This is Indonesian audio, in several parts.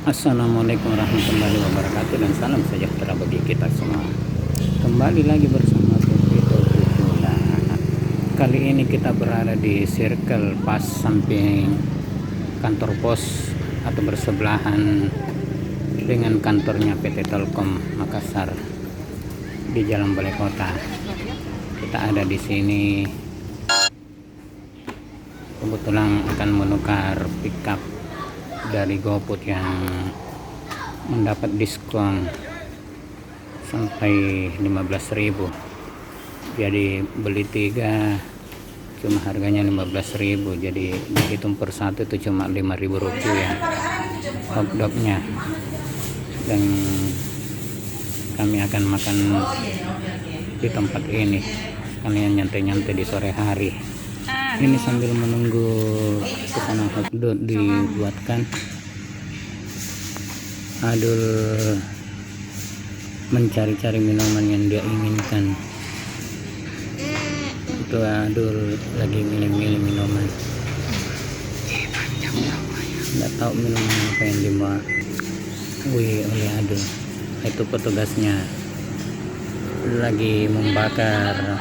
Assalamualaikum warahmatullahi wabarakatuh dan salam sejahtera bagi kita semua. Kembali lagi bersama Pepito Putula. Kali ini kita berada di circle pas samping kantor pos atau bersebelahan dengan kantornya PT Telkom Makassar di Jalan Balai Kota. Kita ada di sini kebetulan akan menukar pickup dari GoFood yang mendapat diskon sampai 15.000. Jadi beli 3 cuma harganya 15.000, jadi dihitung per satu itu cuma 5.000 rupiah hotdognya. Dan kami akan makan di tempat ini sekalian nyantai-nyantai di sore hari. Ini sambil menunggu pesanan hotdog dibuatkan. Adul mencari-cari minuman yang dia inginkan. Itu Adul lagi milih-milih minuman. Nggak tahu minuman apa yang dibawa oleh Adul. Itu petugasnya lagi membakar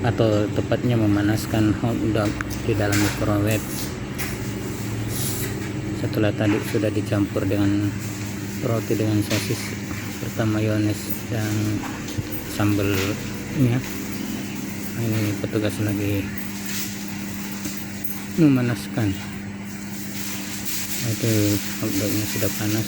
atau tepatnya memanaskan hotdog di dalam microwave. Setelah tadi sudah dicampur dengan roti dengan sosis serta mayones dan sambalnya. Ini petugas lagi memanaskan. Itu hotdognya sudah panas.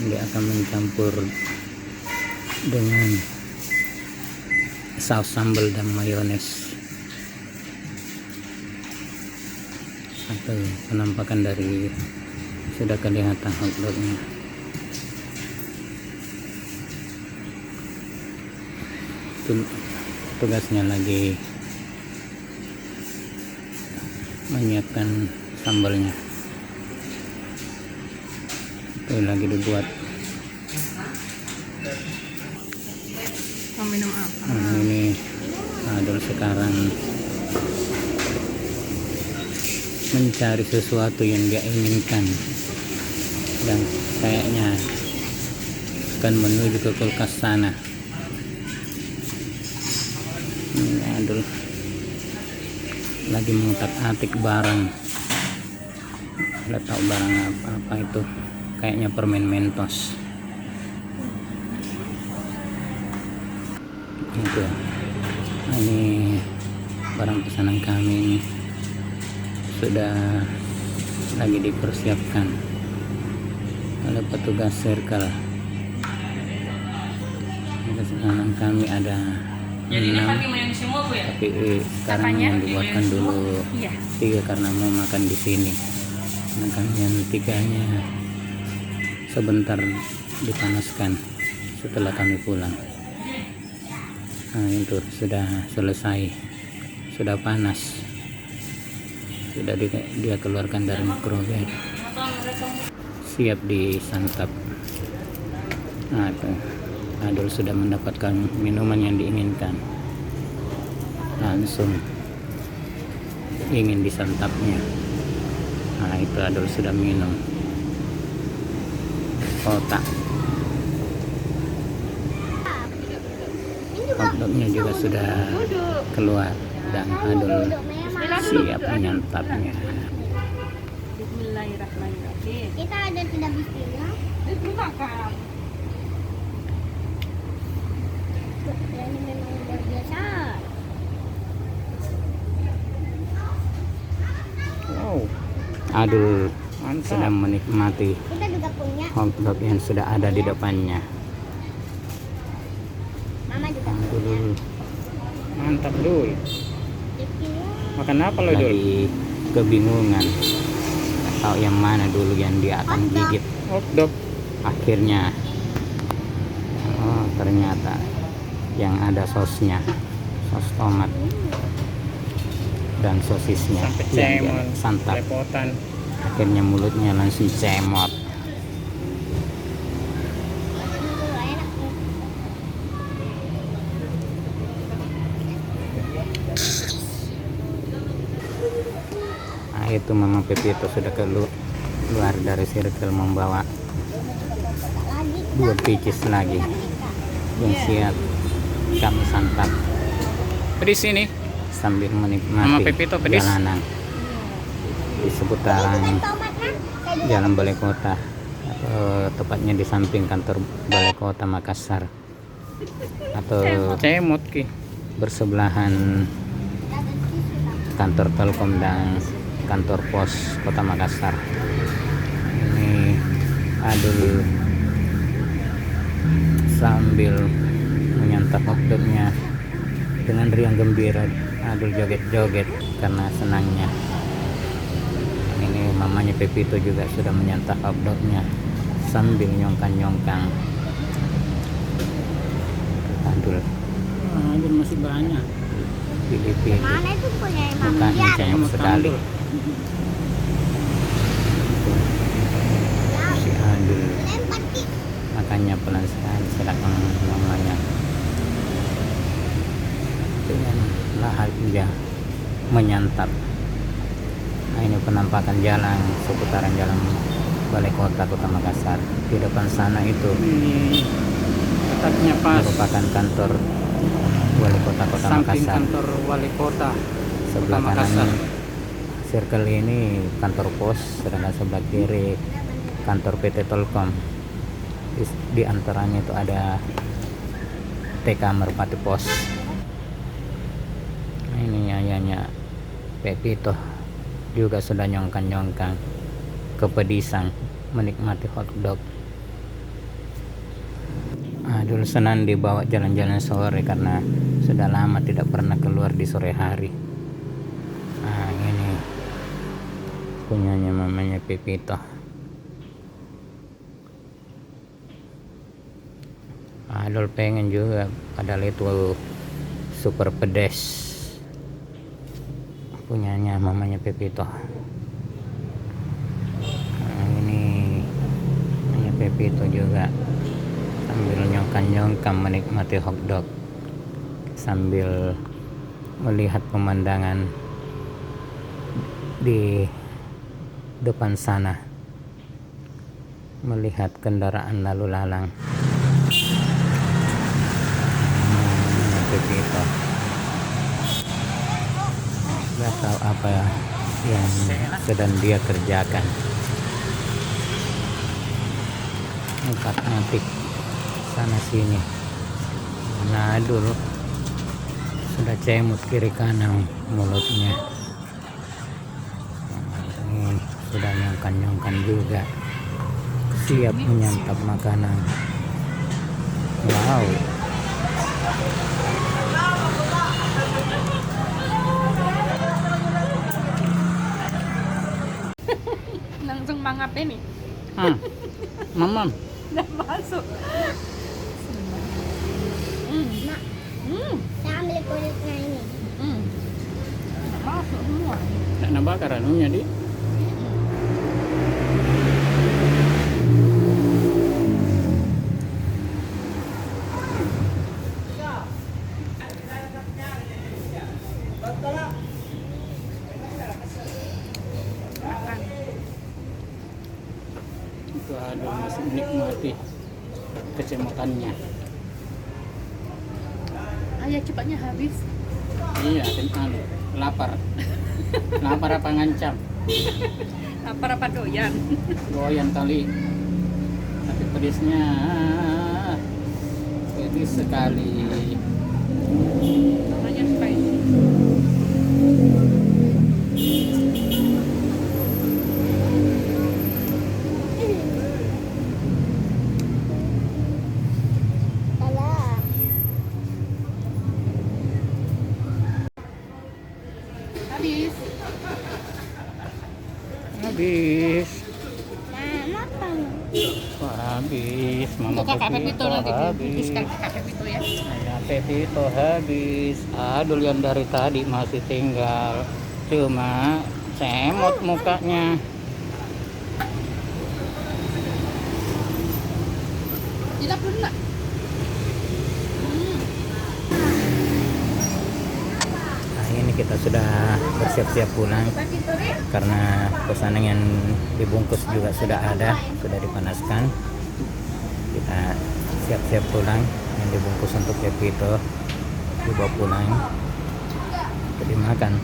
Dia akan mencampur dengan saus sambal dan mayones. Atau penampakan dari sudah kelihatan hotdognya. Tugasnya lagi menyiapkan sambalnya. Itu lagi dibuat. Mau minum apa? Ini Adul sekarang mencari sesuatu yang dia inginkan dan kayaknya akan menuju ke kulkas sana. Ini Adul lagi mengutak-atik barang. Tidak tahu barang apa itu, kayaknya permen Mentos. Itu ini barang pesanan kami sudah lagi dipersiapkan oleh petugas circle. Pesanan kami ada 6, tapi sekarang yang dibuatkan dulu 3 karena mau makan di sini. Sedangkan yang 3-nya sebentar dipanaskan setelah kami pulang. Nah, itu sudah selesai, sudah panas, sudah dia keluarkan dari microwave, siap disantap. Nah, itu Adul sudah mendapatkan minuman yang diinginkan, langsung ingin disantapnya. Nah, itu Adul sudah minum kotak. Hotdognya juga sudah keluar dan Adul siap menyantapnya. Bismillahirrahmanirrahim. Kita ada tidak bismillah. Bismillah. Ini memang luar biasa. Wow, Adul sedang menikmati Kita juga punya. hotdog yang sudah ada di depannya. Mama juga punya. Adul mantap Dul. Bismillah. Makan apa lo Dul? Lagi kebingungan, nggak tahu yang mana dulu yang dia akan gigit. Hotdog. Akhirnya, oh ternyata yang ada sosnya, sos tomat dan sosisnya yang dia santap. Akhirnya mulutnya langsung cemot. Nah, itu Mama Pepito sudah keluar dari circle membawa Lagi. 2 pieces lagi yang siap kami santap pedis ini sambil Mama menikmati Pepito pedis. jalanan di seputaran Tomat kan? Kayak Jalan Balai Kota, atau tepatnya di samping kantor Balai Kota Makassar, atau Cemot ki. bersebelahan kantor Telkom dan kantor pos Kota Makassar. Ini Adul sambil menyantap hotdognya dengan riang gembira. Adul joget-joget karena senangnya. Ini mamanya Pepito juga sudah menyantap hotdognya sambil nyongkan-nyongkang. Adul Masih banyak. pilih-pilih mana itu punya Mami mukanya ya? cengeng sekali. Si Adul Lempar ki. makannya pelan sekali, sedangkan mamanya dengan lahap dia menyantap. Nah, ini penampakan jalan seputaran jalan Balai Kota Kota Makassar. Di depan sana itu Ini letaknya pas merupakan kantor Wali Kota Kota samping Makassar. kantor wali kota. Sebelah Kota kanan Makassar. circle ini kantor pos, sedangkan sebelah kiri kantor PT Telkom. Di antaranya itu ada TK Merpati Pos. Nah, ini ayahnya Pepito juga sudah nyongkan-nyongkan kepedisan menikmati hotdog. Adul senang dibawa jalan-jalan sore karena sudah lama tidak pernah keluar di sore hari. Nah, ini punyanya mamanya Pepito. Adul pengen juga, padahal itu super pedes. Punyanya mamanya Pepito. Nah, ini mamanya Pepito juga sambil nyongkan-nyongkan menikmati hotdog sambil melihat pemandangan di depan sana, melihat kendaraan lalu lalang. Pepito nggak tahu apa yang sedang dia kerjakan. Ngatik sana sini. Nah, dulu sudah cemut kiri kanan mulutnya. Ini sudah nyongkan-nyongkan juga, siap menyantap makanan. Wow. Langsung mangap ini. Mamam. Udah masuk. Mak, saya ambil kulitnya ini. Masuk semua. Tak nabakar anunya di. Itu ada masih menikmati kecemukannya. Ayah cepatnya habis. Iya, kan lapar. Lapar apa ngancam? Apa doyan? Doyan kali. Tapi pedisnya pedis sekali. Namanya spicy. Salah. Habis. Habis. Nah, makan. Wah, habis. Mama Untuk kakak Pepito nanti habis. dibungkuskan kakak Pepito ya. Ayah Pepito habis. Adul yang dari tadi masih tinggal. Cuma cemot mukanya. Tidak pernah. Nah, ini kita kita sudah bersiap-siap pulang karena pesanan yang dibungkus juga sudah ada, sudah dipanaskan. Kita siap-siap pulang, yang dibungkus untuk Pepito dibawa pulang untuk dimakan,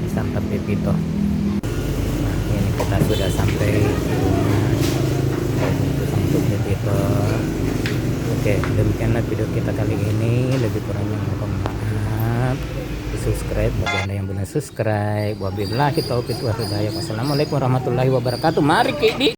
disantap Pepito. Nah, ini kita sudah sampai di rumah, bungkus untuk Pepito. Oke, demikianlah video kita kali ini. Lebih kurangnya mohon maaf. Subscribe bagi anda yang belum subscribe. Wabillahi taufiq wal hidayah. Wassalamualaikum warahmatullahi wabarakatuh. Mari kita